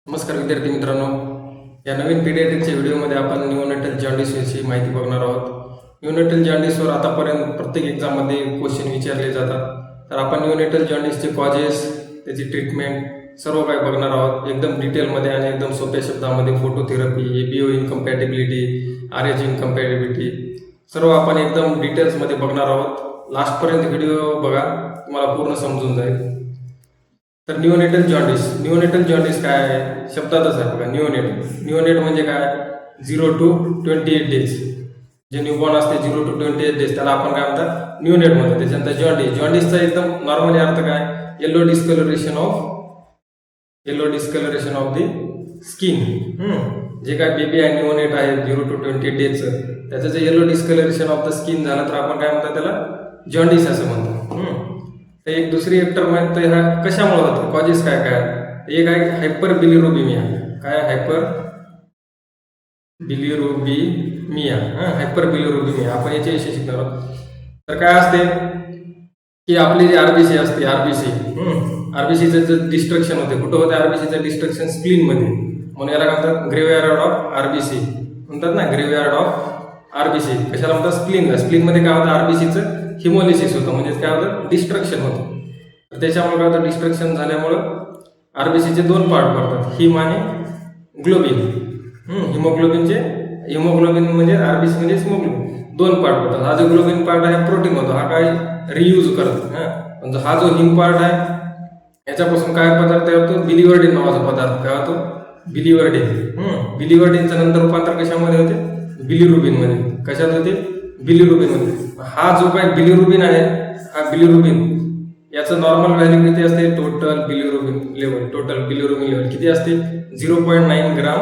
नमस्कार विद्यार्थी मित्रांनो, या नवीन पीडियाट्रिकच्या व्हिडिओमध्ये आपण न्यूनेटल जॉन्डिसविषयी माहिती बघणार आहोत. न्यूनेटल जॉन्डिसवर आतापर्यंत प्रत्येक एक्झाममध्ये क्वेश्चन विचारले जातात. तर आपण न्यूनेटल जॉन्डिसचे कॉजेस, त्याची ट्रीटमेंट सर्व काही बघणार आहोत एकदम डिटेलमध्ये आणि एकदम सोप्या शब्दामध्ये. फोटोथेरपी, एबीओ इनकम्पॅटिबिलिटी, आरएच इनकम्पॅटिबिलिटी सर्व आपण एकदम डिटेल्समध्ये बघणार आहोत. लास्टपर्यंत व्हिडिओ बघा, तुम्हाला पूर्ण समजून जाईल. तर न्यूनेटल जॉन्डिस काय आहे? शब्दातच आहे बघा, न्यूनेट म्हणजे काय? 0 to 28 डेज. जे न्यूबॉर्न असते 0 to 28 डेज त्याला आपण काय म्हणतात? न्यूनेट म्हणतो. त्याच्यानंतर जॉन्डिसचा एकदम नॉर्मली अर्थ काय? Yellow discolouration of the skin. जे काय बेबी आहे न्यूनेट आहे 0 to 28 डेजचं, त्याचं जे yellow discolouration of the skin झालं तर आपण काय म्हणतात? त्याला जॉन्डिस असं म्हणतो. एक दुसरी एक टर्म आहे, तर हा कशामुळे होतं? कॉजेस काय काय? एक आहे हायपर बिलिरुबिमिया. काय? हायपर बिलिरुबिमिया. आपण याच्याविषयी शिकणार आहोत. तर काय असते की आपली जी आरबीसी असते, आरबीसीचं जे डिस्ट्रक्शन होते, कुठं होते आरबीसीचं डिस्ट्रक्शन? स्प्लीनमध्ये. म्हणून याला काय म्हणतात? ग्रेव्हयार्ड ऑफ आरबीसी म्हणतात ना, ग्रेव्हयार्ड ऑफ आरबीसी. कशाला म्हणतात? स्प्लीनमध्ये काय होतं? आरबीसीचं हिमोलिसिस होतं, म्हणजे काय होतं? डिस्ट्रक्शन होतं. तर त्याच्यामुळे काय होतं? डिस्ट्रक्शन झाल्यामुळं आरबीसीचे दोन पार्ट पडतात, हिम आणि ग्लोबिन. हिमोग्लोबिन म्हणजे आरबीसी म्हणजे हिमोग्लोबिन, दोन पार्ट पडतात. हा जो ग्लोबिन पार्ट आहे प्रोटीन होतो, हा काय रियूज करतो. पण हा जो हिम पार्ट आहे याच्यापासून काय पदार्थ तयार होतो? बिलिवर्डिन नावाचा पदार्थ काय होतो? बिलिवर्डिनचं नंतर रूपांतर कशामध्ये होते? बिलिरुबिनमध्ये. कशात होते? बिलिरुबिनमध्ये. हा जो काय बिलिरुबिन आहे, हा बिलिरुबिन याचं नॉर्मल व्हॅल्यू किती असते? टोटल बिलिरुबिन लेवल किती असते? 0.9 ग्राम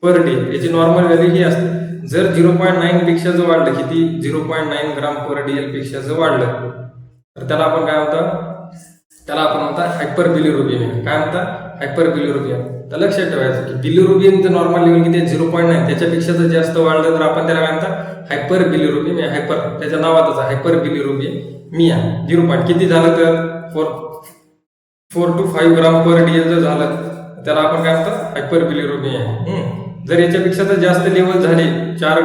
पर डे. याची नॉर्मल व्हॅल्यू ही असते. जर 0.9 पेक्षा जर वाढलं, किती? 0.9 ग्राम पर डे पेक्षा जर वाढलं तर त्याला आपण काय म्हणतो? त्याला आपण म्हणतात हायपर बिलिरुबिमिया. काय म्हणतात? हायपर बिलिरुबिमिया. तर लक्षात ठेवायचं की बिलिरुबिनचं नॉर्मल लेवल किती आहे? 0.9. त्याच्यापेक्षा जर जास्त वाढलं तर आपण त्याला काय म्हणतात? हायपर बिलिरुबिमिया. हायपर त्याच्या नावातच आहे, हायपर बिलिरुबिमिया. 0. किती झालं तर 4 to 5 ग्राम पर डे जर झालं त्याला आपण काय म्हणतात? हायपर बिलिरुबिमिया. जर याच्यापेक्षा जर जास्त लेवल झाली, 4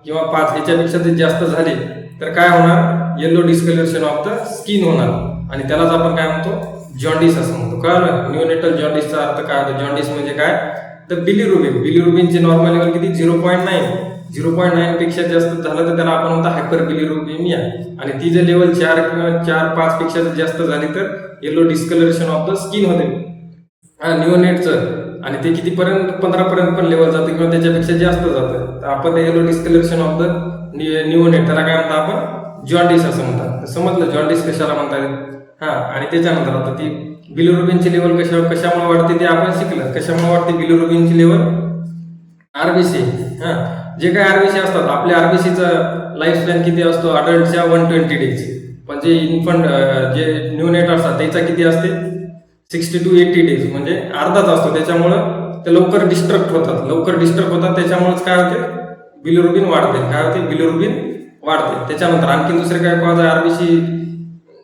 किंवा 5 याच्यापेक्षा जर जास्त झाली तर काय होणार? Yellow discolouration of the skin होणार, आणि त्यालाच आपण काय म्हणतो? जॉन्डिस असं म्हणतो. कळलं? न्यूनेटल जॉन्डिसचा अर्थ काय होतो? जॉन्डिस म्हणजे काय? तर बिलिरुबिनचे नॉर्मल लेवल किती? 0.9 पेक्षा जास्त झालं तर त्याला आपण म्हणतो हायपर बिलिरुबिमिया. आणि ती जर लेवल 4 किंवा 4-5 पेक्षा जास्त झाली तर yellow discolouration of the skin होते न्यूनेटचं. आणि ते कितीपर्यंत? 15 पर्यंत पण लेवल जातं किंवा त्याच्यापेक्षा जास्त जातं. तर आपण ते yellow discolouration of the neonate त्याला काय म्हणतो? आपण जॉन्डिस असं म्हणतात. समजलं जॉन्डिस कशाला म्हणतात? आणि त्याच्यानंतर आता ती बिलिरुबिनची लेवल कशामुळे वाढते ते आपण शिकलं. कशामुळे वाढते बिलिरुबिनची लेवल? आरबीसी. जे काही आरबीसी असतात, आपल्या आरबीसीचं लाईफ स्पॅन किती असतो? अडल्टच्या 120 डेज. पण जे इन्फंट जे न्यूनेट असतात त्याचा किती असते? 60 to 80 डेज, म्हणजे अर्धाच असतो. त्याच्यामुळं ते लवकर डिस्ट्रक्ट होतात. त्याच्यामुळेच काय होते? बिलिरुबिन वाढते. काय होते? बिलिरुबिन वाढते. त्याच्यानंतर आणखी दुसरे काय पाहतो आरबीसी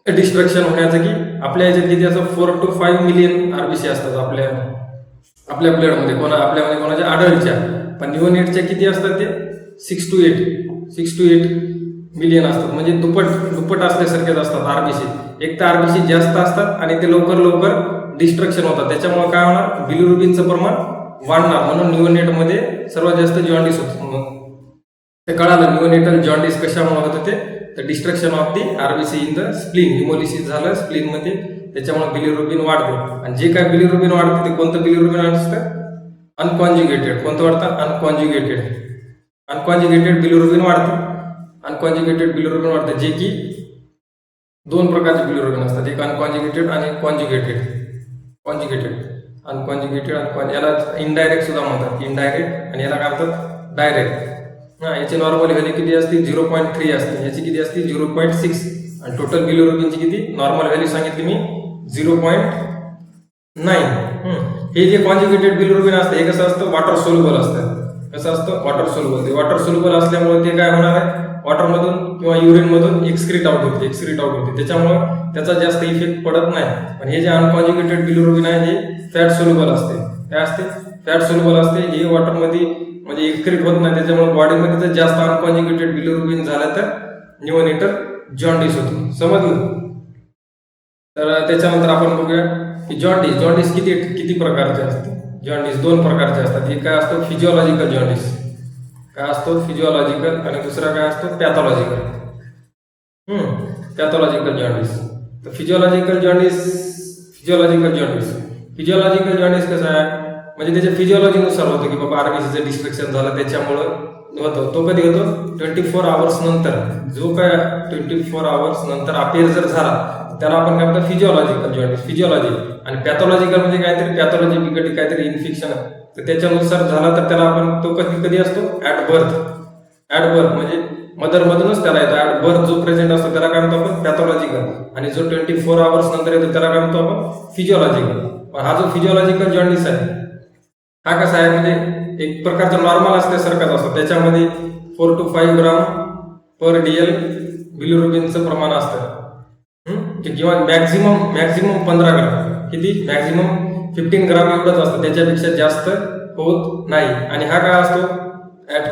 डिस्ट्रक्शन होण्याचं, की आपल्या याच्यात किती असं 4 to 5 मिलियन आरबीसी असतात आपल्या ब्लडमध्ये. आपल्यामध्ये कोणाच्या? अडल्टच्या. पण न्यूनेटच्या किती असतात? ते 6 to 8 मिलियन असतात. म्हणजे दुप्पट असल्यासारखेच असतात आरबीसी. एक तर आरबीसी जास्त असतात आणि ते लवकर डिस्ट्रक्शन होतात. त्याच्यामुळे काय होणार? बिलिरुबिनचं प्रमाण वाढणार. म्हणून न्यूनेटमध्ये सर्वात जास्त जॉन्डिस होतो. ते कळालं न्यूनेटल जॉन्डिस कशामुळे होतं ते? तर destruction of the RBC in the spleen. Haemolysis झालं स्प्लीनमध्ये, त्याच्यामुळे बिलिरुबिन वाढते. आणि जे काय बिलिरुबिन वाढतं ते कोणतं बिलिरुबिन असतं? अनकॉन्ज्युगेटेड. कोणतं वाढतं? अनकॉन्ज्युगेटेड बिलिरुबिन वाढतं. अनकॉन्ज्युगेटेड बिलिरुबिन वाढतं, जे की दोन प्रकारचे बिलिरुबिन असतात, एक अनकॉन्ज्युगेटेड आणि कॉन्ज्युगेटेड. याला इनडायरेक्ट सुद्धा म्हणतात. इनडायरेक्ट आणि याला काय म्हणतात? डायरेक्ट. याची नॉर्मल व्हॅल्यू किती असते? 0.3 असते. याची किती असते? 0.6. आणि टोटल बिलिरुबिनची किती नॉर्मल व्हॅल्यू सांगितली मी? 0.9. हे जे कॉन्ज्युगेटेड बिलिरुबिन असतं हे कसं असतं? वॉटर सोल्युबल असतं. कसं असतं? Water soluble. ते वॉटर सोल्युबल असल्यामुळे ते काय होणार आहे? वॉटरमधून किंवा युरिनमधून एक्सक्रीट आउट होते त्याच्यामुळे त्याचा जास्त इफेक्ट पडत नाही. पण हे जे अनकॉन्ज्युगेटेड बिलिरुबिन आहे हे फॅट सोल्युबल असते. काय असते? फॅट सोल्युबल असते. हे वॉटरमध्ये म्हणजे एक्सक्रीट होत नाही, त्याच्यामुळे बॉडीमध्ये जर जास्त अनकॉन्ज्युगेटेड बिलिरुबिन झालं तर निओनेटल जॉन्डिस होतो. समजलं? तर त्याच्यानंतर आपण बघूया की जॉन्डिस किती प्रकारचे असते. जॉन्डिस 2 प्रकारचे असतात. एक काय असतो? Physiological jaundice. काय असतो? फिजिओलॉजिकल. आणि दुसरा काय असतो? पॅथॉलॉजिकल. Pathological jaundice. तर फिजिओलॉजिकल जॉन्डिस कसं आहे? म्हणजे त्याच्या फिजिओलॉजीनुसार होतं की बाबा आरबीसीचं डिस्ट्रक्शन झालं त्याच्यामुळं होतो. तो कधी होतो? 24 आवर्स नंतर. जो काय 24 आवर्स नंतर अपेअर जर झाला त्याला आपण काय म्हणतो? Physiological jaundice. फिजिओलॉजी. आणि पॅथॉलॉजिकल म्हणजे काहीतरी पॅथॉलॉजी बिकट काहीतरी इन्फेक्शन तर त्याच्यानुसार झाला तर त्याला आपण तो कधी असतो? ऍट बर्थ म्हणजे मदरमधूनच त्याला येतो. ऍट बर्थ जो प्रेझेंट असतो त्याला काय म्हणतो आपण? पॅथॉलॉजिकल. आणि जो 24 आवर्स नंतर येतो त्याला काय म्हणतो आपण? फिजिओलॉजिकल. हा जो फिजिओलॉजिकल जॉन्डिस आहे हा कसा आहे? म्हणजे एक प्रकारचा नॉर्मल असल्यासारखाच असतो. त्याच्यामध्ये 4 to 5 ग्राम पर DL बिलिरुबिनचं प्रमाण असतं. किंवा मॅक्झिमम 15 ग्राम. किती? मॅक्झिमम 15 ग्राम एवढंच असतं, त्याच्यापेक्षा जास्त होत नाही. आणि हा काय असतो? ऍट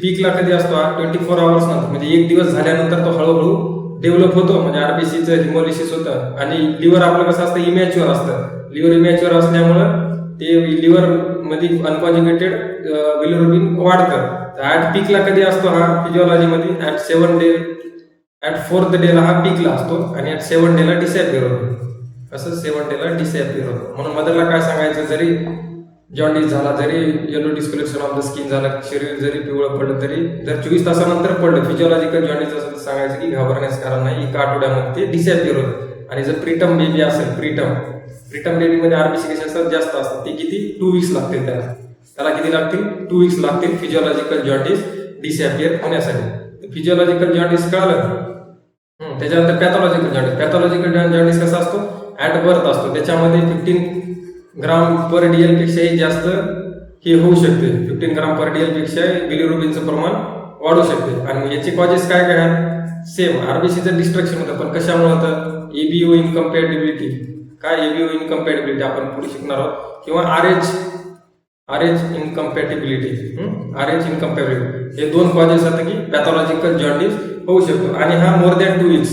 पीकला कधी असतो? 24 आवर्स नंतर. म्हणजे एक दिवस झाल्यानंतर तो हळूहळू डेव्हलप होतो. म्हणजे आरबीसीचं हिमोलिसिस होतं. आणि लिव्हर आपलं कसं असतं? इमॅच्युअर असतं. लिव्हर इमॅच्युअर असल्यामुळं ते लिव्हर मध्ये अनकॉन्ज्युगेटेड बिलिरुबिन वाढतं. ऍट पीकला कधी असतो हा फिजिओलॉजीमध्ये? ऍट 4th डेला हा पीकला असतो आणि ऍट 7th डेला डिसॅपियर होतो. कसं? 7th डेला डिसॅपियर होतो. म्हणून मदरला काय सांगायचं? जरी जॉन्डिस झाला, जरी yellow discolouration of the skin झालं, शरीर जरी पिवळं पडलं, तरी जर 24 तासानंतर पडलं फिजिओलॉजिकल जॉन्डिस असेल तर सांगायचं की घाबरण्याचं कारण नाही, एका आठवड्यामध्ये ते डिसॅपियर होतं. आणि जर प्रीटम बेबी असेल, प्रीटम बेबीमध्ये आरबीसी कशा असतात? जास्त असतात. ते किती? 2 वीक्स लागतील त्याला किती लागतील? 2 वीक्स लागतील फिजिओलॉजिकल जॉन्डिस डिसॅपियर होण्यासाठी. फिजिओलॉजिकल जॉन्डिस कळलं? त्याच्यानंतर पॅथॉलॉजिकल जॉन्डिस कसा असतो? ऍट बर्थ असतो. त्याच्यामध्ये 15 ग्राम पर DL पेक्षाही जास्त हे होऊ शकते. 15 ग्राम पर DL पेक्षा बिलिरुबिनचं प्रमाण वाढू शकते. आणि याचे कॉजेस काय आहेत? सेम आरबीसीचं डिस्ट्रक्शन होतं. पण कशामुळे होतं? ABO इनकम्पॅटिबिलिटी. काय ABO इनकम्पॅटिबिलिटी आपण पुढे शिकणार आहोत. किंवा RH इनकम्पॅटिबिलिटी. हे 2 कॉजेस आहेत की पॅथॉलॉजिकल जॉन्डिस होऊ शकतो. आणि हा मोर दॅन 2 वीक्स.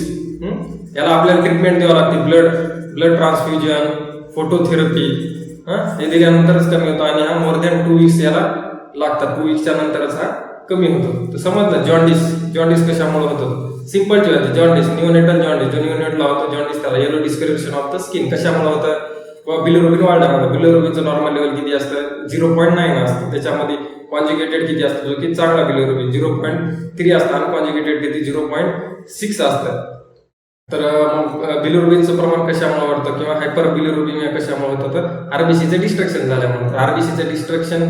याला आपल्याला ट्रीटमेंट द्यावं लागते. ब्लड ट्रान्सफ्युजन, फोटोथेरपी हे दिल्यानंतरच कमी होतो. आणि हा मोर दॅन 2 वीक्स याला लागतात. 2 वीक्सच्या नंतरच हा कमी होतो. तर समजलं जॉन्डिस कशामुळे होतो? Simple jaundice, neonatal jaundice. जो निओनेटला होतो जॉन्डिस त्याला yellow discolouration of the skin कशामुळे होतं? किंवा बिलिरुबिन वाढल्यामुळे. बिलिरुबिनचं नॉर्मल लेवल किती असतं? 0.9 असतं. त्याच्यामध्ये कॉन्ज्युगेटेड किती असतं? जो की चांगला बिलिरुबिन 0.3 असतं. अनकॉन्ज्युगेटेड किती? 0.6 असतं. तर मग बिलिरुबिनचं प्रमाण कशामुळे वाढतं किंवा हायपर बिलिरुबिनिया कशामुळे होतं? तर आरबीसीचं डिस्ट्रक्शन झाल्यामुळे. आरबीसीचं डिस्ट्रक्शन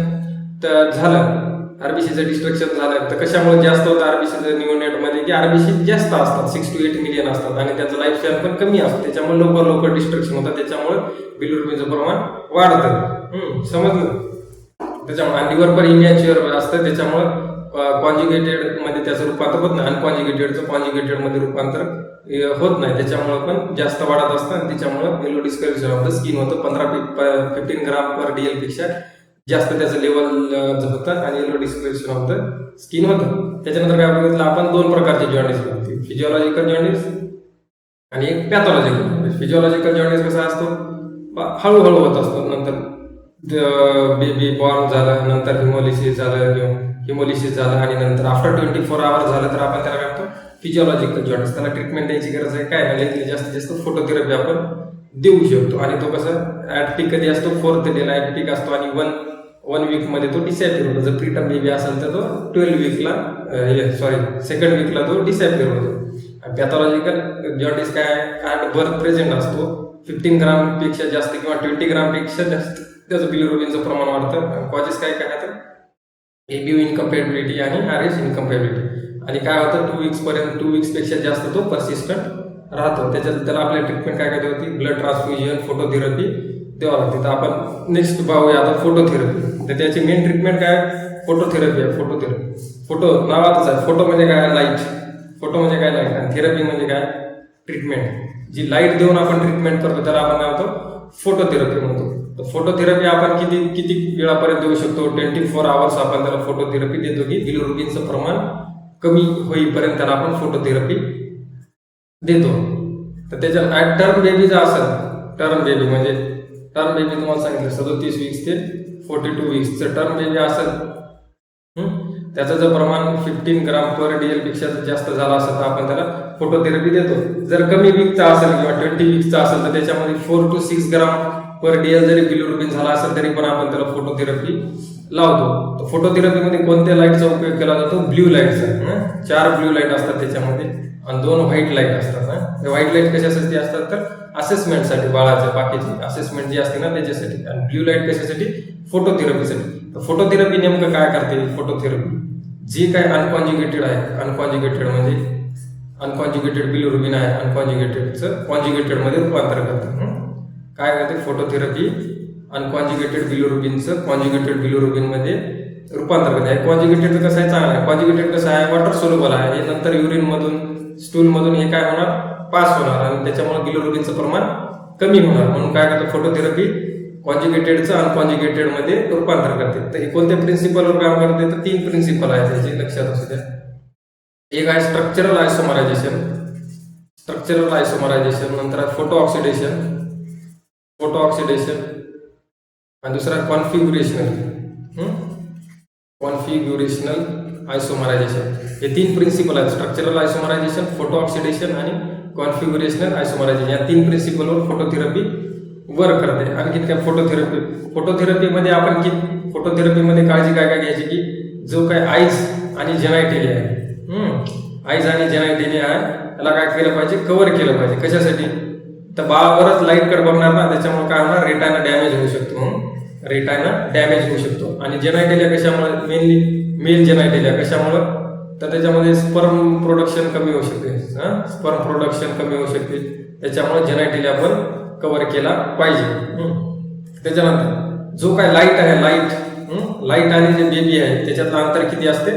झालं तर कशामुळे जास्त होतं आरबीसीचं निओनेटमध्ये? की आरबीसी जास्त असतात, 6 to 8 मिलियन असतात आणि त्याचं लाईफ स्पॅन पण कमी असतं. त्याच्यामुळे लवकर डिस्ट्रक्शन होतं. त्याच्यामुळे बिलिरुबिनचं प्रमाण वाढतं. समजलं? त्याच्यामुळे लिव्हर पण इमॅच्युअर असतं. त्याच्यामुळे कॉन्ज्युगेटेड मध्ये त्याचं रूपांतर होत नाही. अनकॉन्ज्युगेटेडचं कॉन्ज्युगेटेड मध्ये रूपांतर होत नाही. त्याच्यामुळे पण जास्त वाढत असतं आणि त्याच्यामुळे yellow discolouration of the skin होतं. 15 ग्राम पर DL पेक्षा जास्त त्याचं लेवल होतं आणि yellow discolouration of the skin होतं. त्याच्यानंतर काय बघितलं आपण? 2 प्रकारचे जॉन्डिस बघितले. फिजिओलॉजिकल जॉन्डिस आणि एक पॅथॉलॉजिकल जॉन्डिस. फिजिओलॉजिकल जॉन्डिस कसा असतो? हळूहळू होत असतो. नंतर बेबी बॉर्न झालं, नंतर हिमोलिसिस झालं आणि नंतर आफ्टर 24 आवर्स झालं तर आपण त्याला काय म्हणतो? Physiological jaundice. त्याला ट्रीटमेंट द्यायची गरज आहे काय नाही. जास्तीत जास्त फोटोथेरपी आपण देऊ शकतो. आणि तो कसं? ऍट पीक कधी असतो? 4th डेला ऍट पीक असतो आणि 1 वीक मध्ये तो डिसॅपियर होतो. जर प्रीटम बेबी असेल तर तो 2nd वीकला तो डिसॅपियर होतो. पॅथॉलॉजिकल जॉन्डिस काय? ऍट बर्थ प्रेझेंट असतो. 15 ग्राम पेक्षा जास्त किंवा 20 ग्राम पेक्षा जास्त त्याचं बिलिरुबिनचं प्रमाण वाढतं. कॉजेस काय आहेत? ABO इनकम्पॅटिबिलिटी आणि RH इनकम्पॅटिबिलिटी. आणि काय होतं? 2 वीक्स पेक्षा जास्त तो पर्सिस्टंट राहतो. त्याला आपल्या ट्रीटमेंट काय होती? ब्लड ट्रान्सफ्युजन, फोटोथेरपी द्यावं लागते. तर आपण नेक्स्ट पाहूया आता फोटोथेरपी. तर त्याची मेन ट्रीटमेंट काय? फोटोथेरपी आहे. फोटो नावातच आहे. फोटो म्हणजे काय? लाईट. फोटो म्हणजे काय? लाईट. आणि थेरपी म्हणजे काय? ट्रीटमेंट. जी लाईट देऊन आपण ट्रीटमेंट करतो त्याला आपण काय म्हणतो? फोटोथेरपी म्हणतो. तर फोटोथेरपी आपण किती किती वेळापर्यंत देऊ शकतो? 24 आवर्स आपण त्याला फोटोथेरपी देतो की बिलिरुबिनचं प्रमाण कमी होईपर्यंत त्याला आपण फोटोथेरपी देतो. तर त्याच्यात टर्म बेबी जर असेल, टर्म बेबी म्हणजे टर्म बेबी तुम्हाला सांगितलं 37 वीक्स ते 42 वीक्सचं टर्म बेबी असेल, त्याचं जर प्रमाण 15 ग्राम पर DL पेक्षा जास्त झाला असेल तर आपण त्याला फोटोथेरपी देतो. जर कमी वीकचा असेल किंवा 20 वीकचा असेल तर त्याच्यामध्ये 4 to 6 ग्राम पर DL जरी बिलिरुबिन झाला असेल तरी पण आपण त्याला फोटोथेरपी लावतो. तर फोटोथेरपीमध्ये कोणत्या लाईटचा उपयोग केला जातो? ब्ल्यू लाईटचा. 4 ब्ल्यू लाईट असतात त्याच्यामध्ये आणि 2 व्हाईट लाईट असतात. व्हाईट लाईट कशासाठी असतात? तर असेसमेंटसाठी, बाळाच्या पाठीची असेसमेंट जी असते ना त्याच्यासाठी. आणि ब्ल्यू लाईट कशासाठी? फोटोथेरपीसाठी. तर फोटोथेरपी नेमकं काय करते? फोटोथेरपी जी काय अनकॉन्ज्युगेटेड आहे, अनकॉन्ज्युगेटेड म्हणजे अनकॉन्ज्युगेटेड बिलिरुबिन आहे, अनकॉन्ज्युगेटेडचं कॉन्ज्युगेटेडमध्ये रूपांतर करते. काय करते? फोटोथेरपी अनकॉन्ज्युगेटेड बिलिरुबिनचं कॉन्ज्युगेटेड बिलिरुबिनमध्ये रूपांतर करते. कॉन्ज्युगेटेड कसं आहे? चांगलं आहे. कॉन्ज्युगेटेड कसं आहे? वॉटर सोल्युबल आहे. हे नंतर युरिनमधून, स्टूलमधून हे काय होणार? पास होणार आणि त्याच्यामुळे बिलिरुबिनचं प्रमाण कमी होणार. म्हणून काय करते? फोटोथेरपी कॉन्ज्युगेटेडचं अनकॉन्ज्युगेटेड मध्ये रूपांतर करते. तर हे कोणत्या प्रिन्सिपलवर काम करते? तर 3 प्रिन्सिपल आहेत त्याचे, लक्षात असू द्या. एक आहे स्ट्रक्चरल आयसोमरायझेशन, नंतर आहे फोटो ऑक्सिडेशन आणि दुसरा कॉन्फिग्युरेशनल आयसोमरायझेशन. हे 3 प्रिन्सिपल आहेत. स्ट्रक्चरल आयसोमरायझेशन, फोटो ऑक्सिडेशन आणि कॉन्फिग्युरेशनल आयसोमरायझेशन. या 3 प्रिन्सिपलवर फोटोथेरपी वर्क करते. आणखी काय? फोटोथेरपीमध्ये आपण फोटोथेरपीमध्ये काळजी काय घ्यायची की जो काय आईज आणि जेनायटेलिया आहे, आईज आणि जेनायटेलिया आहे त्याला काय केलं पाहिजे? कव्हर केलं पाहिजे. कशासाठी? तर बाळावरच लाईटकडे बघणार ना, त्याच्यामुळे काय होणार? रेटायना डॅमेज होऊ शकतो. आणि जेनायटेलिया कशामुळे? मेनली मेल जेनायटेलिया कशामुळे? तर त्याच्यामध्ये स्पर्म प्रोडक्शन कमी होऊ शकते. त्याच्यामुळे जेनायटेलिया पण कव्हर केला पाहिजे. त्याच्यानंतर जो काय लाईट आहे, लाईट आणि जे बेबी आहे त्याच्यातलं अंतर किती असते?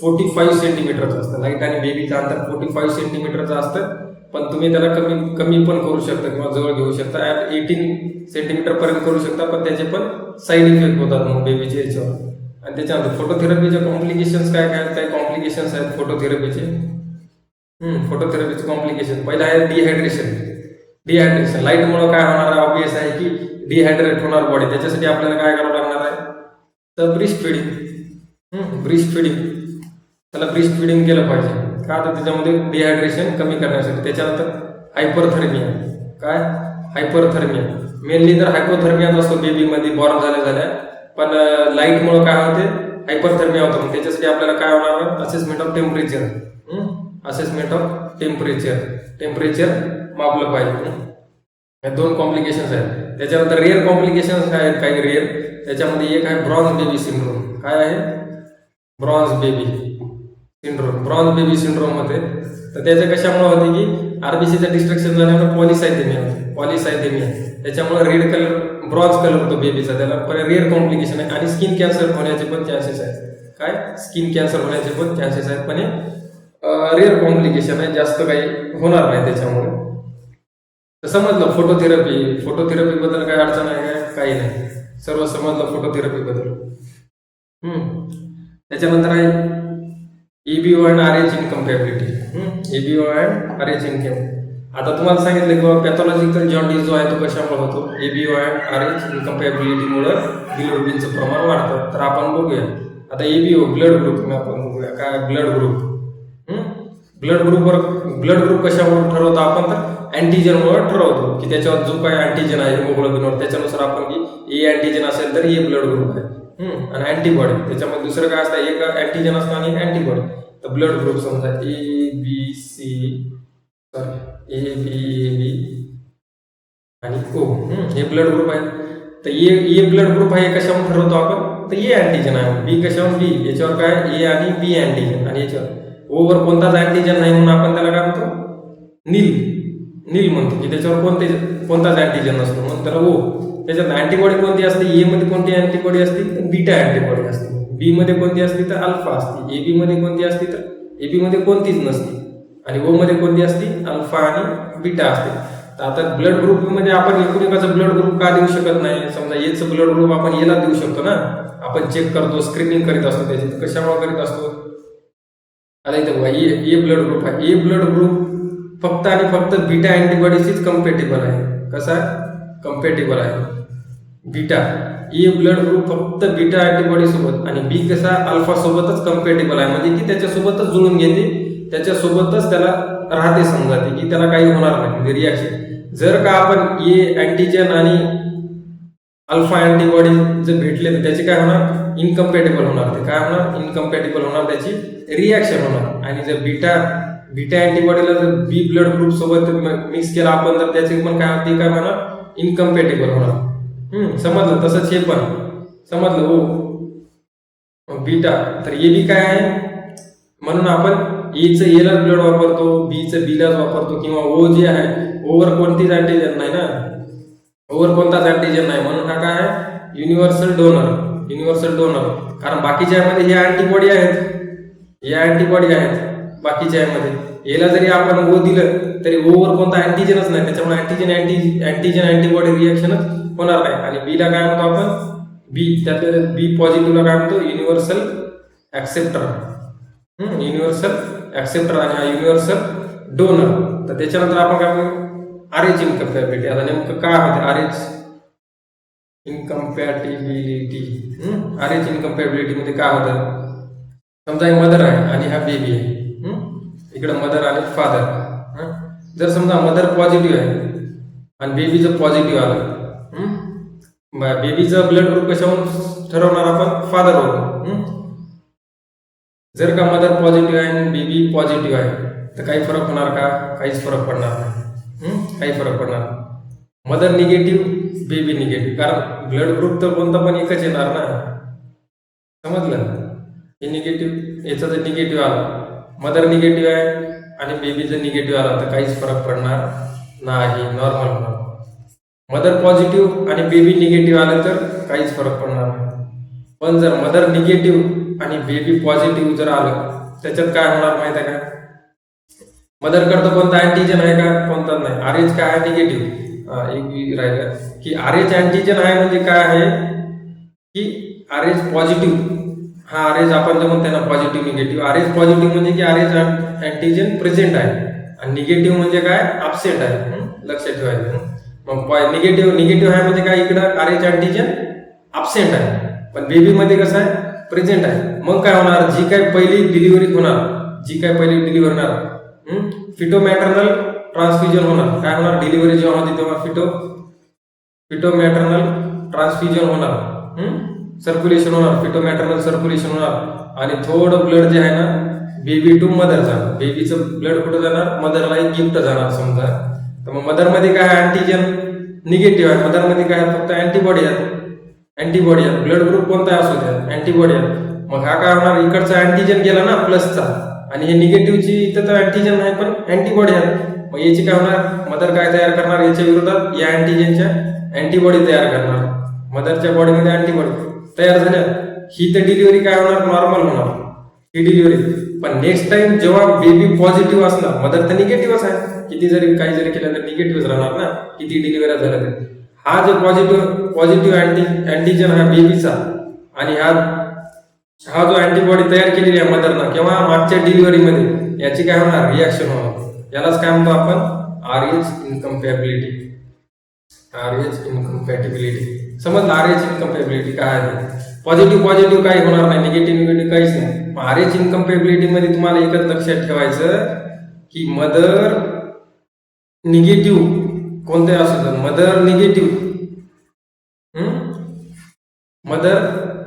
45 सेंटीमीटरचं असतं. लाईट आणि बेबीचं अंतर 45 सेंटीमीटरचं असतं. पण तुम्ही त्याला कमी पण करू शकता किंवा जवळ घेऊ शकता. 18 सेंटीमीटर पर्यंत करू शकता. पण त्याचे पण साईड इफेक्ट होतात मग बेबीचे याच्यावर. आणि त्याच्यानंतर फोटोथेरपीचे कॉम्प्लिकेशन्स काय कॉम्प्लिकेशन्स आहेत फोटोथेरपीचे? कॉम्प्लिकेशन पहिला आहे डिहायड्रेशन. लाईटमुळे काय होणार आहे? ऑब्वियस आहे की डिहायड्रेट होणार बॉडी. त्याच्यासाठी आपल्याला काय करावं लागणार आहे? तर ब्रेस्ट फिडिंग. त्याला ब्रेस्ट फिडिंग केलं पाहिजे. का? तर त्याच्यामध्ये डिहायड्रेशन कमी करण्यासाठी. त्याच्यानंतर हायपरथर्मिया. मेनली तर हायपोथर्मियाच असतो बेबीमध्ये बॉर्न झाल्या. पण लाईटमुळे काय होते? हायपरथर्मिया होतं. मग त्याच्यासाठी आपल्याला काय होणार? असेसमेंट ऑफ टेम्परेचर मापलं पाहिजे. हे 2 कॉम्प्लिकेशन्स आहेत. त्याच्यानंतर रिअर कॉम्प्लिकेशन्स काय आहेत? काही रिअर. त्याच्यामध्ये एक आहे ब्रॉन्झ बेबी सिंड्रोम. काय आहे? ब्रॉन्झ बेबी सिंड्रोम मध्ये. तर त्याचं कशामुळे होते की आरबीसीचं डिस्ट्रक्शन झाल्यामुळे पॉलिसायथेमिया. त्याच्यामुळे रेड कलर, ब्रॉन्झ कलर होतो बेबीचा. त्याला रिअर कॉम्प्लिकेशन आहे. आणि स्किन कॅन्सर होण्याचे पण चान्सेस आहेत. काय? स्किन कॅन्सर होण्याचे पण चान्सेस आहेत. पण रिअर कॉम्प्लिकेशन आहे, जास्त काही होणार नाही त्याच्यामुळे. तर समजलं फोटोथेरपी बद्दल काय अडचण आहे काय? काही नाही, सर्व समजलं फोटोथेरपी बद्दल. त्याच्यानंतर आहे EBO अँड RH इनकम्पॅबिलिटी. आता तुम्हाला सांगितलं किंवा पॅथॉलॉजिकल जॉन्डिस जो आहे तो कशामुळे होतो? EBO अँड RH इनकम्पॅबिलिटीमुळे बिलिरुबिनचं प्रमाण वाढतं. तर आपण बघूया आता EBO ब्लड ग्रुप. आपण बघूया काय ब्लड ग्रुप कशामुळे ठरवतो आपण? तर अँटीजनमुळे ठरवतो की त्याच्यावर जो काय अँटीजन आहे हिमोग्लोबिनवर त्याच्यानुसार आपण की ए अँटीजन असेल तर ए ब्लड ग्रुप आहे. आणि अँटीबॉडी त्याच्यामध्ये दुसरं काय असतं? एक अँटीजन असतं आणि एक अँटीबॉडी. तर ब्लड ग्रुप समजा AB आणि O हे ब्लड ग्रुप आहे. तर ए ब्लड ग्रुप आहे कशावर ठरवतो आपण? तर ए अँटीजन आहे. बी कशावर? बी. याच्यावर काय? ए आणि बी अँटीजन. आणि याच्यावर ओवर कोणताच अँटीजन नाही म्हणून आपण त्याला काय म्हणतो? नील म्हणतो की त्याच्यावर कोणताच अँटीजन नसतो म्हणून त्याला O. त्याच्यात अँटीबॉडी कोणती असते, ए मध्ये कोणती अँटीबॉडी असते, बीटा अँटीबॉडी असते. बी मध्ये कोणती असते तर अल्फा असते. ए बी मध्ये कोणती असते तर ए बी मध्ये कोणतीच नसते. आणि ओ मध्ये कोणती असते, अल्फा आणि बीटा असते. तर आता ब्लड ग्रुप मध्ये आपण एकूण ब्लड ग्रुप का देऊ शकत नाही? समजा एचं ब्लड ग्रुप आपण एला देऊ शकतो ना, आपण चेक करतो, स्क्रीनिंग करीत असतो त्याची. कशामुळे करीत असतो? आता इथं ए ब्लड ग्रुप आहे. ए ब्लड ग्रुप फक्त आणि फक्त बीटा अँटीबॉडीशीच कम्पॅटेबल आहे. कसा कम्पॅटेबल आहे? बीटा ए ब्लड ग्रुप फक्त बीटा अँटीबॉडी सोबत, आणि बी कसा अल्फा सोबतच कम्पॅटेबल आहे, म्हणजे की त्याच्यासोबतच जुळून घेते, त्याच्यासोबतच त्याला राहते, समजा की त्याला काही होणार नाही म्हणजे रिॲक्शन. जर का आपण ए अँटीजन आणि अल्फा अँटीबॉडी जर भेटले तर त्याचे काय होणार, इनकम्पॅटेबल होणार. ते काय होणार, इनकम्पॅटेबल होणार, त्याची रिॲक्शन होणार. आणि जर बीटा अँटीबॉडीला जर बी ब्लड ग्रुप सोबत मिक्स केला आपण तर त्याचे पण काय होते, काय होणार, इनकम्पॅटेबल होणार. समजलं? तसंच हे पण समजलं हो. बीटा तर ए बी काय आहे, म्हणून आपण एचं एला ब्लड वापरतो, बीचं बीलाच वापरतो, किंवा ओ जे आहे ओवर कोणतीच अँटीजन नाही ना, ओवर कोणताच अँटीजन नाही, म्हणून हा काय आहे, युनिव्हर्सल डोनर. कारण बाकीच्या मध्ये ह्या अँटीबॉडी आहेत, बाकीच्या मध्ये एला जरी आपण ओ दिलं तरी ओवर कोणता अँटीजनच नाही, त्याच्यामुळे अँटीजन अँटीबॉडी रिएक्शनच होणार नाही. आणि बीला काय म्हणतो आपण, बी त्यातल्या बी पॉझिटिव्हला काय म्हणतो, युनिव्हर्सल ऍक्सेप्टर आणि हा युनिव्हर्सल डोनर. तर त्याच्यानंतर आपण काय म्हणतो, RH इनकम्पॅटिबिलिटी. आता नेमकं काय होते RH इनकम्पॅटिबिलिटी मध्ये काय होतं? समजा मदर आहे आणि हा बेबी आहे. इकडे मदर आणि फादर. जर समजा मदर पॉझिटिव्ह आहे आणि बेबीचं पॉझिटिव्ह आलं, बेबीचं ब्लड ग्रुप कशावरून ठरवणार आपण, फादरवरून. जर का मदर पॉझिटिव्ह आहे आणि बेबी पॉझिटिव्ह आहे तर काही फरक होणार का? काहीच फरक पडणार नाही. काही फरक पडणार. मदर निगेटिव्ह, बेबी निगेटिव्ह, कारण ब्लड ग्रुप तर कोणता पण एकच येणार ना. समजलं? हे निगेटिव्ह, याचा जर निगेटिव्ह आला, मदर निगेटिव्ह आहे आणि बेबी जर निगेटिव्ह आला तर काहीच फरक पडणार नाही, नॉर्मल होणार. मदर पॉझिटिव्ह आणि बेबी निगेटिव्ह आलं तर काहीच फरक पडणार नाही. पण जर मदर निगेटिव्ह आणि बेबी पॉझिटिव्ह जर आलं त्याच्यात काय होणार माहिती आहे का? मदर करता कोणता अँटीजन आहे का? कोणता नाही. RH काय आहे, निगेटिव्ह. एक राहिलं की RH अँटीजन आहे म्हणजे काय आहे की RH पॉझिटिव्ह, हा RH आपण जर म्हणतो ना पॉझिटिव्ह निगेटिव्ह. RH पॉझिटिव्ह म्हणजे की RH अँटीजन प्रेझेंट आहे, आणि निगेटिव्ह म्हणजे काय, ॲब्सेंट आहे. लक्षात ठेवायचं. मग निगेटिव्ह आहे म्हणजे काय, इकडं RH अँटीजन ॲब्सेंट आहे, पण बेबी मध्ये कसं आहे, प्रेझेंट आहे. मग काय होणार, जी काय पहिली डिलिव्हरी होणार, फिटोमॅटर्नल ट्रान्सफ्युजन होणार. काय होणार, डिलिव्हरी जेव्हा होती तेव्हा फिटोमॅटर्नल ट्रान्सफ्युजन होणार, सर्क्युलेशन होणार, फिटोमॅटर्नल सर्क्युलेशन होणार. आणि थोडं ब्लड जे आहे ना बेबी टू मदर जाणार. बेबीचं ब्लड कुठं जाणार, मदरला एक गिफ्ट जाणार समजा. तर मग मदरमध्ये काय अँटीजन निगेटिव्ह आहे, मदरमध्ये काय फक्त अँटीबॉडी आहे. ब्लड ग्रुप कोणता असू द्या, अँटीबॉडी आहे. मग हा काय होणार, इकडचा अँटीजन गेला ना प्लसचा, आणि हे निगेटिव्हची इथं तर अँटीजन नाही पण अँटीबॉडी आहे. मग याची काय होणार, मदर काय तयार करणार, याच्या विरोधात या अँटीजनच्या अँटीबॉडी तयार करणार. मदरच्या बॉडीमध्ये अँटीबॉडी तयार झाल्या, ही तर डिलिव्हरी काय होणार, नॉर्मल होणार ही डिलिव्हरी. पण नेक्स्ट टाइम जेव्हा बेबी पॉझिटिव्ह असणार, मदर तर निगेटिव्हच आहे, काही जरी केलं तर निगेटिव्हच राहणार ना, किती डिलिव्हरी झाल्या तर. हा जो पॉझिटिव्ह अँटीजन हा बेबीचा, आणि हा जो अँटीबॉडी तयार केलेली आहे मदरनं किंवा मागच्या डिलिव्हरीमध्ये, याची काय होणार, रिॲक्शन होणार. यालाच काय म्हणतो आपण, RH इनकम्पॅटिबिलिटी. समजलं RH इनकम्पॅटिबिलिटी काय आहे. पॉझिटिव्ह काही होणार नाही, निगेटिव्ह काहीच नाही. RH इनकम्पॅटिबिलिटी मध्ये तुम्हाला एकच लक्षात ठेवायचं की मदर निगेटिव्ह कोणते असू तर, मदर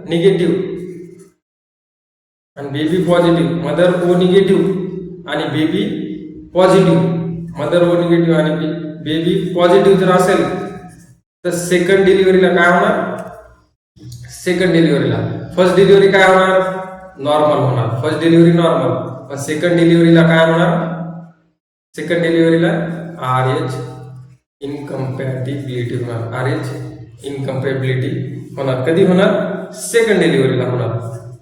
निगेटिव्ह आणि baby positive, mother O negative आणि baby positive, mother O negative आणि बेबी पॉझिटिव्ह जर असेल तर सेकंड डिलिव्हरीला काय होणार, फर्स्ट डिलिव्हरी काय होणार, नॉर्मल होणार. फर्स्ट डिलिव्हरी नॉर्मल, पण सेकंड डिलिव्हरीला काय होणार, RH इनकम्पॅटिबिलिटी होणार. RH इनकम्पॅबिलिटी होणार. कधी होणार? सेकंड डिलिव्हरीला होणार.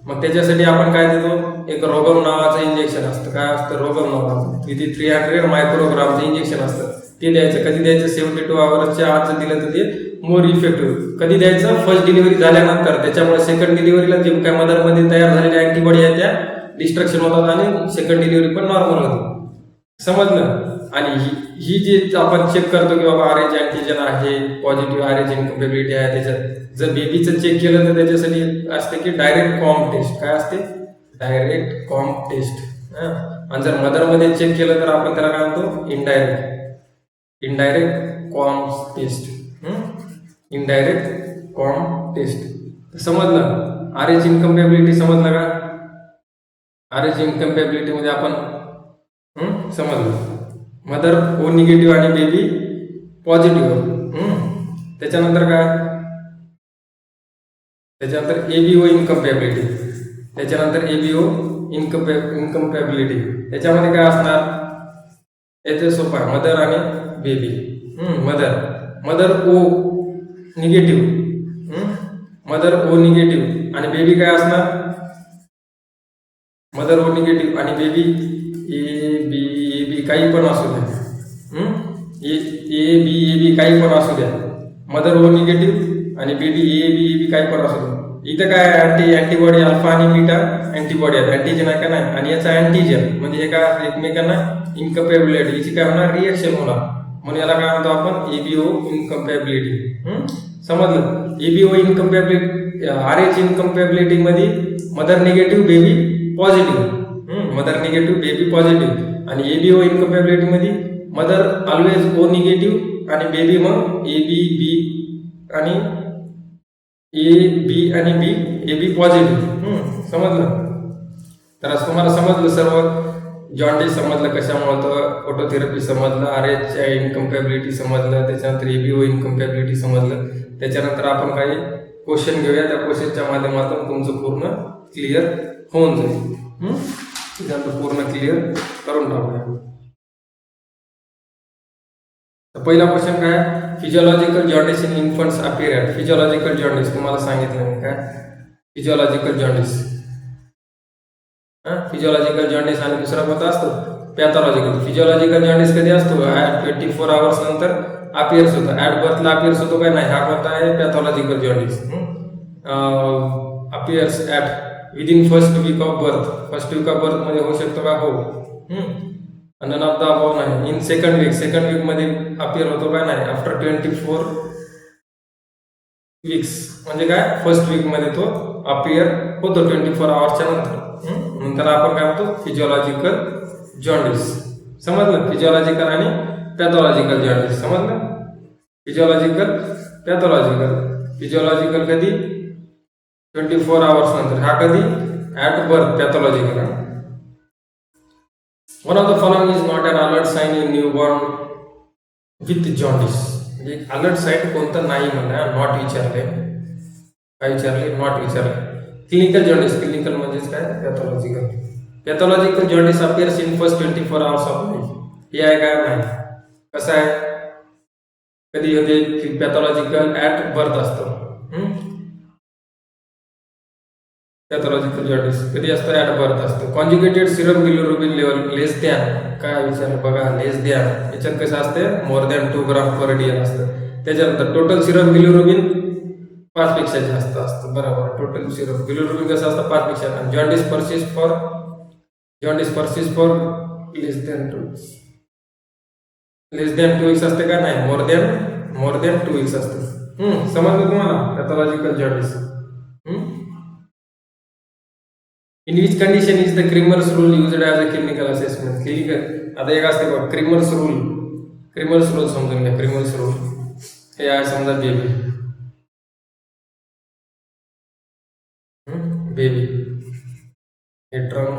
मग त्याच्यासाठी आपण काय देतो? एक रोगम नावाचं इंजेक्शन असतं. काय असतं? रोगम नावाचं. किती 300 मायक्रोग्रामचं इंजेक्शन असतं. ते द्यायचं. कधी द्यायचं? 72 आवर्सच्या आत जर दिलं तर ते मोर इफेक्टिव्ह. कधी द्यायचं? फर्स्ट डिलिव्हरी झाल्यानंतर. त्याच्यामुळे सेकंड डिलिव्हरीला जे काय मदरमध्ये तयार झालेल्या अँटीबॉडी आहेत त्या डिस्ट्रक्शन होतात आणि सेकंड डिलिव्हरी पण नॉर्मल होते. समजलं? आणि ही जी आपण चेक करतो की बाबा RH अँटीजन आहे, पॉझिटिव्ह RH इनकम्पॅबिलिटी आहे, त्याच्यात जर बेबीचं चेक केलं तर त्याच्यासाठी असते की डायरेक्ट कॉम टेस्ट. काय असते? Direct Coombs test. आणि जर मदरमध्ये चेक केलं तर आपण त्याला काय म्हणतो? Indirect Coombs test. Indirect Coombs test. समजलं? RH इनकम्पॅबिलिटी समजलं का? RH इनकम्पॅबिलिटी मध्ये आपण समजलं मदर ओ निगेटिव्ह आणि बेबी पॉझिटिव्ह. त्याच्यानंतर काय? त्याच्यानंतर ABO इनकम्पॅबिलिटी. त्याच्यानंतर ABO इनकम्पॅबिलिटी. त्याच्यामध्ये काय असणार? याचे सोपं आहे. मदर आणि baby. Mother O negative. Mother O negative आणि बेबी काय असणार? मदर ओ निगेटिव्ह आणि बेबी AB काही पण असू द्या. AB काही पण असू द्या. मदर ओ निगेटिव्ह आणि बेबी AB काही पण असू द्या. इथं काय अँटीबॉडी अल्फा आणि बीटा अँटीबॉडी आहेत. अँटीजन आहे का नाही? आणि याचा अँटीजन म्हणजे एका एकमेकांना इनकम्पॅबिलिटी याची काय होणार? रिएक्शन होणार. म्हणून याला काय म्हणतो आपण? ABO इनकम्पॅबिलिटी. समजलं? ABO इनकम्पॅबिलिटी RH इनकम्पॅबिलिटी मध्ये mother negative baby positive. Mother negative baby positive. आणि ABO इनकम्पॅबिलिटी मध्ये मदर ऑलवेज ओ निगेटिव्ह आणि बेबी मग AB आणि AB पॉझिटिव्ह. समजलं? तर आज तुम्हाला समजलं सर्व. जॉन्डिस समजलं कशामुळे होतं, फोटोथेरपी समजलं, RH इनकम्पॅबिलिटी समजलं, त्याच्यानंतर ABO इनकम्पॅबिलिटी समजलं. त्याच्यानंतर आपण काही क्वेश्चन घेऊया. त्या क्वेश्चनच्या माध्यमातून तुमचं पूर्ण क्लिअर होऊन जाईल. त्याच्यानंतर पूर्ण क्लिअर करून टाकूया. पहिला क्वेश्चन काय? Physiological jaundice in infants appear. Physiological jaundice तुम्हाला सांगितलं मी काय? Physiological jaundice. फिजिओलॉजिकल जॉन्डिस आणि दुसरा कोणता असतो? पॅथॉलॉजिकल. फिजिओलॉजिकल जॉन्डिस कधी असतो? 24 आवर्स नंतर अपीयर्स होतो. ऍट बर्थला अपीयर्स होतो काय? नाही. हा कोणता आहे? Pathological jaundice. Appears at within first week of birth. First week of birth मध्ये होऊ शकतो का? हो. नन ऑफ द अबव नाही. इन सेकंड वीक मध्ये अपीयर होतो का? नाही. आफ्टर 24 वीक्स म्हणजे काय? फर्स्ट वीक मध्ये तो अपीयर होतो 24 आवर्सच्या नंतर. नंतर आपण काय म्हणतो? Physiological jaundice. समजलं? फिजिओलॉजिकल आणि पॅथॉलॉजिकल जॉन्डिस. समजलं? Physiological pathological. फिजिओलॉजिकल कधी? 24 आवर्स नंतर. हा कधी? At birth. Pathological. One of the following is not an alert sign in newborn with jaundice. म्हणजे अलर्ट साइन कोणतं नाही म्हणा. नॉट विचारले. काय विचारले? नॉट विचारले. Clinical jaundice. क्लिनिकल म्हणजेच काय? Pathological. Pathological jaundice appears in first 24 hours of life. हे आहे काय? नाही. कसं आहे? कधी होते? पॅथॉलॉजिकल ऍट बर्थ असतं. पॅथॉलॉजिकल जॉन्डिस कधी असतं? ऍट बर्थ असतं. कॉन्जुगेटेड सिरम बिलिरुबिन लेवल लेस दॅन. काय विचारलं बघा? लेस दॅन. याच्यात कसं असतं? मोर दॅन 2 ग्राम पर डे असतं. त्याच्यानंतर टोटल सिरम बिलिरुबिन 5 पेक्षा जास्त असतं. बरोबर. टोटल सिरम बिलिरुबिन कसं असतं? 5 पेक्षा. Jaundice persist for less than 2 weeks. Less than 2 weeks असते का? नाही. मोर दॅन 2 वीक्स असते. समजलं तुम्हाला? Pathological jaundice. In which condition is the Crimmer's rule used as a clinical assessment? Clinical आता एक असते बघ Crimmer's rule. Crimmer's rule समजून घ्या. Crimmer's rule हे आहे समजा बेबी हे ट्रंक.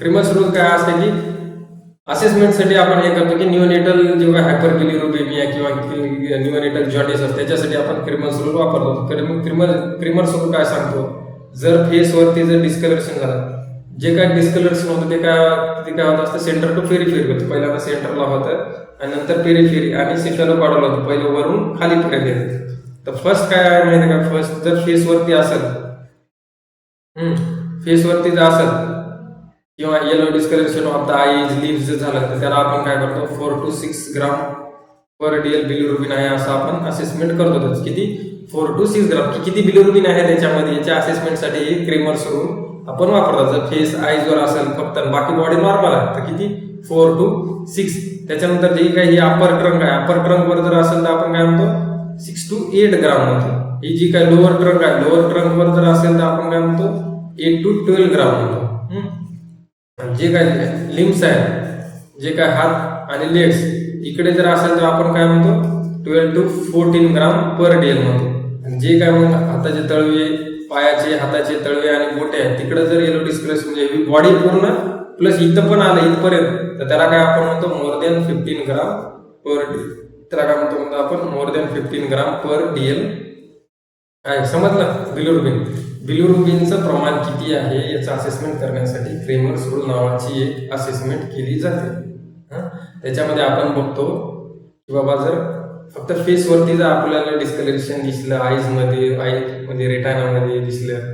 Crimmer's rule काय असते की असेसमेंटसाठी आपण हे करतो की न्यूनेटल जेव्हा हायपरबिलिरुबिनिया किंवा न्यूनेटल जॉन्डिस असते त्याच्यासाठी आपण क्रिमर्स रूल वापरतो. क्रिमर्स रूल काय सांगतो? जर फेसवरती जर डिस्कलरेशन झालं, जे काय डिस्कलरेशन होतं ते काय होत असतं, सेंटर टू पेरिफेरी होतं. पहिल्यांदा सेंटरला होतं आणि नंतर पेरिफेरी आणि सेफेलोकॉर्डला होतं. पहिलं वरून खालीपर्यंत येतं. तर फर्स्ट काय आहे माहिती का, फर्स्ट जर फेसवरती असेल, फेसवरती जर असेल किंवा yellow discolouration of the eyes लिव्स झालं तर त्याला आपण काय करतो, 4 to 6 gram per DL bilirubin आहे असं आपण असेसमेंट करतो. त्याच किती 4 to 6 ग्राम किती बिलिरुबिन आहे त्याच्यामध्ये, याच्या असेसमेंटसाठी हे क्रेमर्स रूल आपण वापरतो. जर फेस आईजवर असेल फक्त बाकी बॉडी नॉर्मल आहे तर किती 4 to 6. त्याच्यानंतर जे काही अपर ट्रंक आहे, अपर ट्रंक वर जर असेल तर आपण काय म्हणतो 6 to 8 ग्राम म्हणतो. ही जी काय लोअर ट्रंक आहे, लोअर ट्रंक वर जर असेल तर आपण काय म्हणतो 8 to 12 ग्राम म्हणतो. जे काय लिम्स आहे, जे काय हात आणि लेग्स इकडे जर असेल तर आपण काय म्हणतो 12 to 14 ग्राम पर DL म्हणतो. आणि जे काय मग हाताचे तळवे, पायाचे, हाताचे तळवे आणि बोटे आहेत तिकडे जर येलो डिस्कलरेशन म्हणजे बॉडी पूर्ण प्लस इथं पण आलं इथपर्यंत तर त्याला काय आपण म्हणतो मोर दॅन 15 ग्राम पर DL. त्याला काय म्हणतो आपण मोर दॅन 15 ग्राम पर DL काय समजलं. बिलिरुबिनचं प्रमाण किती आहे याचं असेसमेंट करण्यासाठी क्रेमर्स रूल नावाची एक असेसमेंट केली जाते. त्याच्यामध्ये आपण बघतो की बाबा जर फक्त फेसवरती जर आपल्याला डिस्कलरेशन दिसलं, आईजमध्ये रेटायनामध्ये दिसलं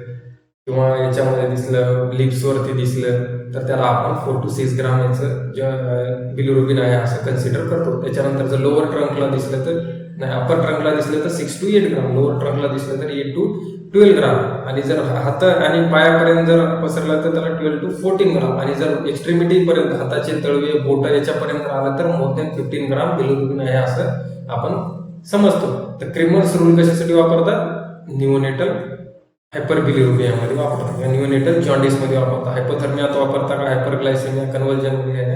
किंवा याच्यामध्ये दिसलं, लिप्सवरती दिसलं तर त्याला आपण 4 to 6 ग्राम याचं बिलिरुबिन आहे असं कन्सिडर करतो. त्याच्यानंतर जर लोअर ट्रंकला दिसलं तर नाही, अपर ट्रंकला दिसलं तर 6 to 8 ग्राम, लोअर ट्रंकला दिसलं तर 8 to 12 ग्राम आणि जर हात आणि पायापर्यंत जर पसरलं तर त्याला 12 to 14 ग्राम आणि जर एक्स्ट्रीमिटी पर्यंत हाताचे तळवे, बोट याच्यापर्यंत आलं तर मोर दॅन 15 ग्राम बिलिरुबिन आहे असं आपण समजतो. तर क्रेमर्स रूल कशासाठी वापरतात, निओनेटल हायपरबिलिरुबियामध्ये वापरतात किंवा निओनेटल जॉन्डिसमध्ये वापरतात. हायपोथर्मियात वापरता का हायपरग्लायसेमिया कन्व्हर्जनमध्ये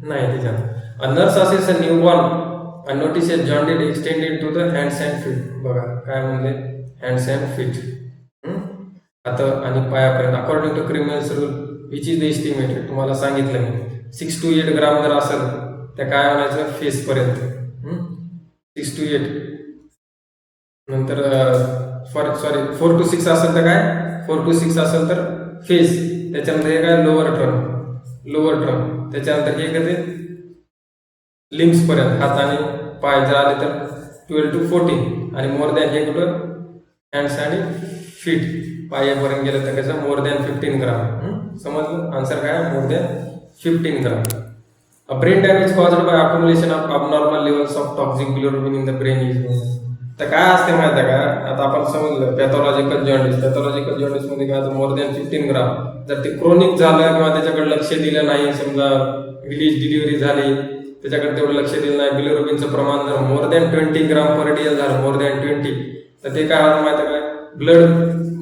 नाही त्याच्यात. Nurse assess a newborn and notice a jaundice extended to the hands and feet. बघा काय म्हणले, hands and feet हात आणि पायापर्यंत according to Kramer's rule which is the estimated. तुम्हाला सांगितलं मी 6 to 8 ग्राम जर असेल त्या काय म्हणायचं फेस पर्यंत 6 to 8. नंतर 4 to 6 असेल तर काय 4 to 6 असेल तर फेस. त्याच्यानंतर हे काय लोअर ट्रंक. त्याच्यानंतर हे कधी लिम्स पर्यंत हात आणि पाय जर आले तर 12 to 14 आणि मोर दॅन हे कुठं हँड्स आणि फीट पायापर्यंत गेलं तर कसं मोर दॅन 15 ग्राम. समजलं आन्सर काय more than 15 gram. Brain damage caused by accumulation of abnormal levels of toxic bilirubin in the brain is. तर काय असते माहिती आहे का, आता आपण समजलं पॅथॉलॉजिकल जॉन्डिस मध्ये काय मोर दॅन 15 ग्राम. जर ते क्रोनिक झालं किंवा त्याच्याकडे लक्ष दिलं नाही, समजा विलेज डिलिव्हरी झाली त्याच्याकडे तेवढं लक्ष दिलं नाही, बिलिरुबिनचं प्रमाण जर मोर दॅन 20 ग्राम पर DL झालं मोर दॅन 20 तर ते काय होतं माहिती आहे काय,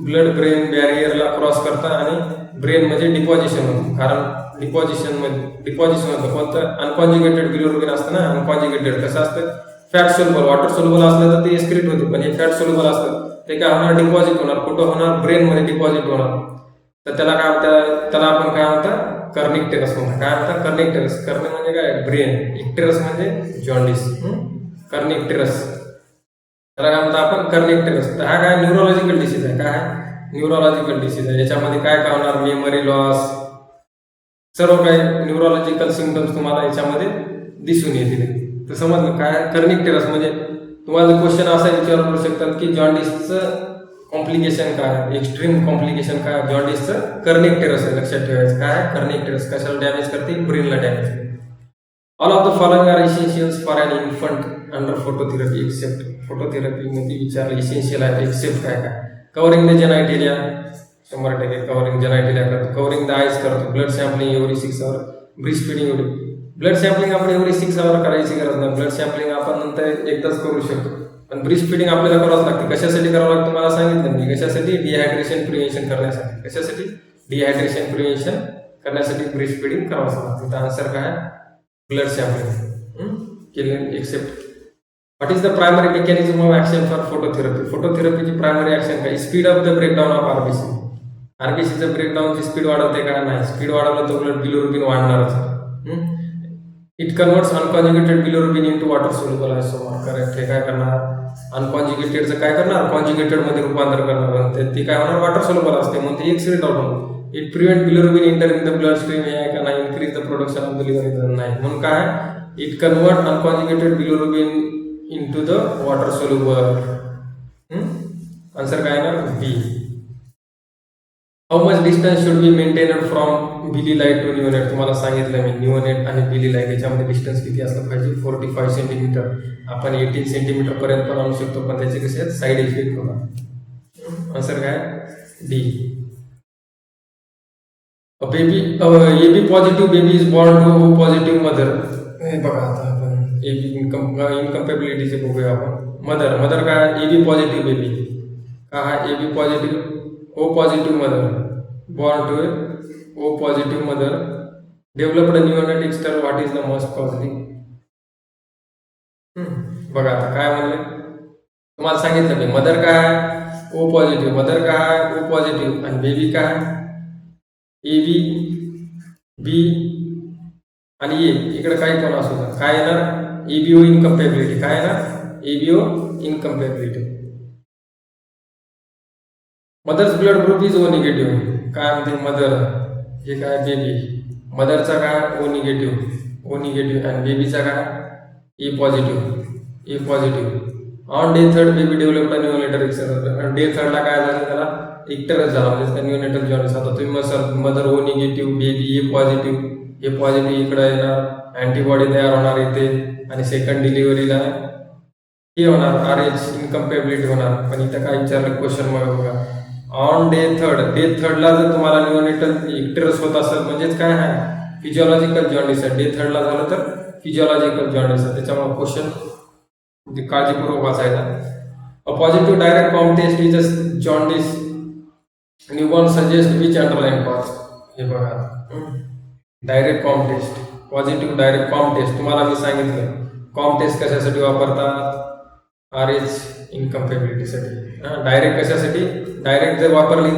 ब्लड ब्रेन बॅरियरला क्रॉस करतं आणि ब्रेन मध्ये डिपॉझिशन होतं. कारण डिपॉझिशन होतं कोणतं अनकॉन्ज्युगेटेड बिलिरुबिन असतं ना. अनकॉन्ज्युगेटेड कसं असतं, फॅट सोल्युबल, वॉटर सोल्युबल असलं तर ते एक्सक्रीट होते, पण हे फॅट सोल्युबल असतं ते काय होणार डिपॉझिट होणार. कुठं होणार, ब्रेन मध्ये डिपॉझिट होणार. तर त्याला आपण काय म्हणतात कर्निक्टेरस म्हणतात. काय म्हणतात कर्निक्टेरस. कर्ने म्हणजे काय ब्रेन, इक्टेरस म्हणजे जॉन्डिस. कर्निक्टेरस त्याला काय म्हणतात आपण कर्निक्टेरस. तर हा काय न्यूरोलॉजिकल डिसीज आहे. काय न्यूरोलॉजिकल डिसीज आहे. याच्यामध्ये काय होणार, मेमरी लॉस, सर्व काही न्यूरोलॉजिकल सिम्पटम्स तुम्हाला याच्यामध्ये दिसून येतील. तर समजलं काय कर्निक्टेरस म्हणजे. तुम्हाला क्वेश्चन असा विचारू करू शकतात की जॉन्डिसचं कॉम्प्लिकेशन काय, एक्स्ट्रीम कॉम्प्लिकेशन काय, जॉन्डिसचं कर्निक्टेरस आहे. लक्षात ठेवायचं काय कर्निक्टेरस कशाला डॅमेज करते, ब्रेनला डॅमेज करते. All of the following are essentials for an infant under phototherapy except. Phototherapy मध्ये विचारलं इसेन्शियल आहे एक्सेप्ट काय काय. Covering the genitalia 100% covering genitalia करतो. कव्हरिंग द आईज करतो. Blood sampling every 6 hour. Breast feeding एवढी. ब्लड सॅम्पलिंग आपण every 6 hour करायची गरज नाही. ब्लड सॅम्पलिंग आपण नंतर एकदाच करू शकतो. पण ब्रीस्ट फिडिंग आपल्याला करावंच लागते. कशासाठी करावं लागतं मला सांगितलं मी. कशासाठी, डिहायड्रेशन प्रिव्हेन्शन करण्यासाठी. कशासाठी, डिहायड्रेशन प्रिव्हेन्शन करण्यासाठी ब्रीस्ट फिडिंग करावंच लागतं. तर आन्सर काय ब्लड सॅम्पलिंग केले except. What is the primary mechanism of action for phototherapy. फोटोथेरपीची प्रायमरी ऍक्शन काय, speed of the breakdown of RBC. आरबीसीचं ब्रेकडाऊनची स्पीड वाढवते का, नाही. स्पीड वाढवलं तर उलट बिलिरुबिन वाढणारच. It converts unconjugated bilirubin into water soluble isomer. Correct. हे काय करणार, अनकॉन्ज्युगेटेडचं काय करणार, कॉन्ज्युगेटेड मध्ये रूपांतर करणार. ते काय होणार, वॉटर सोल्युबल असते म्हणून ते एक्सिडेंट होणार. It prevent bilirubin entering the blood stream, हे आहे का नाही. Increase the production of the liver, नाही. म्हणून काय, it convert unconjugated bilirubin into the water soluble. Answer काय येणार, B. How much distance should be maintained from bili light to neonate. तुम्हाला सांगितलं मी न्यूनेट आणि बिली लाईट याच्यामध्ये डिस्टन्स किती असलं पाहिजे, 45 सेंटीमीटर. आपण 18 सेंटीमीटर पर्यंत पण आणू शकतो, पण त्याचे कसे साईड इफेक्ट होतात. आन्सर काय, D. Baby AB positive baby is born to O positive mother. हे बघा आता आपण AB इनकम्पॅबिलिटीचे बघूया आपण. मदर काय, AB पॉझिटिव्ह बेबी काय, AB positive O positive mother, born to O positive mother, developed neonate एक्स्टर, what is the most costly. बघा आता काय म्हणले, तुम्हाला सांगितलं मी मदर काय O पॉझिटिव्ह, मदर काय O पॉझिटिव्ह, आणि बेबी काय AB, B आणि A. इकडे काही पण असू द्या, काय येणार, ABO इनकम्पॅबिलिटी. काय येणार, ABO incompatibility. Mother's blood group is O negative. काय म्हणते मदर, हे काय बेबी, मदरचा काय O निगेटिव्ह आणि बेबीचा काय A positive. On day 3 baby developed neonatal icterus. Day 3ला काय झालं, त्याला इक्टरच झाला, म्हणजे न्यूनेटल जॉन्डिस. आता तुम्ही mother O negative, baby A positive इकडे येणार, अँटीबॉडी तयार होणार इथे, आणि सेकंड डिलिव्हरीला हे होणार RH इनकम्पॅबिलिटी होणार. पण इथं काय विचारलं क्वेश्चन बघा, ऑन डे 3ला जर तुम्हाला न्यूनेटल इक्टरस होत असेल म्हणजेच काय आहे, फिजिओलॉजिकल जॉन्डिस आहे. डे 3ला झालं तर फिजिओलॉजिकल जॉन्डिस आहे. त्याच्यामुळे क्वेश्चन काळजीपूर्वक वाचायचा. A positive direct Coombs test is a jaundice newborn suggest which underline cause. हे बघा, direct Coombs test, positive direct Coombs test. तुम्हाला मी सांगितलं कॉम टेस्ट कशासाठी वापरतात, RH इनकम्पॅबिलिटीसाठी. डायरेक्ट कशासाठी, डायरेक्ट जर वापरली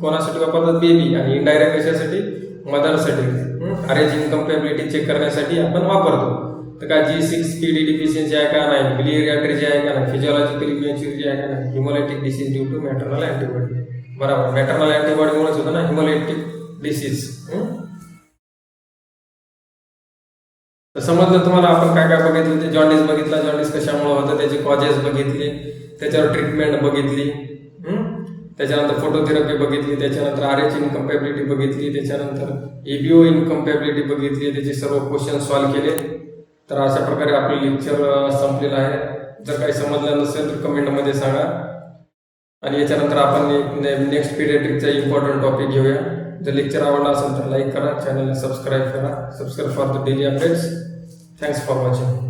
कोणासाठी वापरतात, बेबी, आणि इनडायरेक्ट कशासाठी, मदरसाठी. RH इनकम्पॅबिलिटी चेक करण्यासाठी आपण वापरतो. तर काय G6PD डिफिशियन्सी आहे का नाही, बिलियरी अॅट्रोफी आहे का नाही, फिजिओलॉजिकल इमॅच्युरिटी आहे का नाही, haemolytic disease due to maternal antibody. बरोबर, मॅटर्नल अँटीबॉडीमुळेच होतं ना हिमोलायटिक डिसीज. तर समजलं तुम्हाला आपण काय काय बघितलं ते. जॉन्डिस बघितला, जॉन्डिस कशामुळे होतं, त्याचे कॉजेस बघितले, त्याच्यावर ट्रीटमेंट बघितली, त्याच्यानंतर फोटोथेरपी बघितली, त्याच्यानंतर RH इनकम्पॅबिलिटी बघितली, त्याच्यानंतर ABO इनकम्पॅबिलिटी बघितली, त्याचे सर्व क्वेश्चन सॉल्व्ह केले. तर अशा प्रकारे आपले लेक्चर संपलेलं आहे. जर काही समजलं नसेल तर कमेंटमध्ये सांगा. आणि याच्यानंतर आपण नेक्स्ट पीडियाट्रिकचा इम्पॉर्टंट टॉपिक घेऊया. जर लेक्चर आवडला असेल तर लाईक करा, चॅनलला सबस्क्राईब करा. Subscribe for the daily updates. Thanks for watching.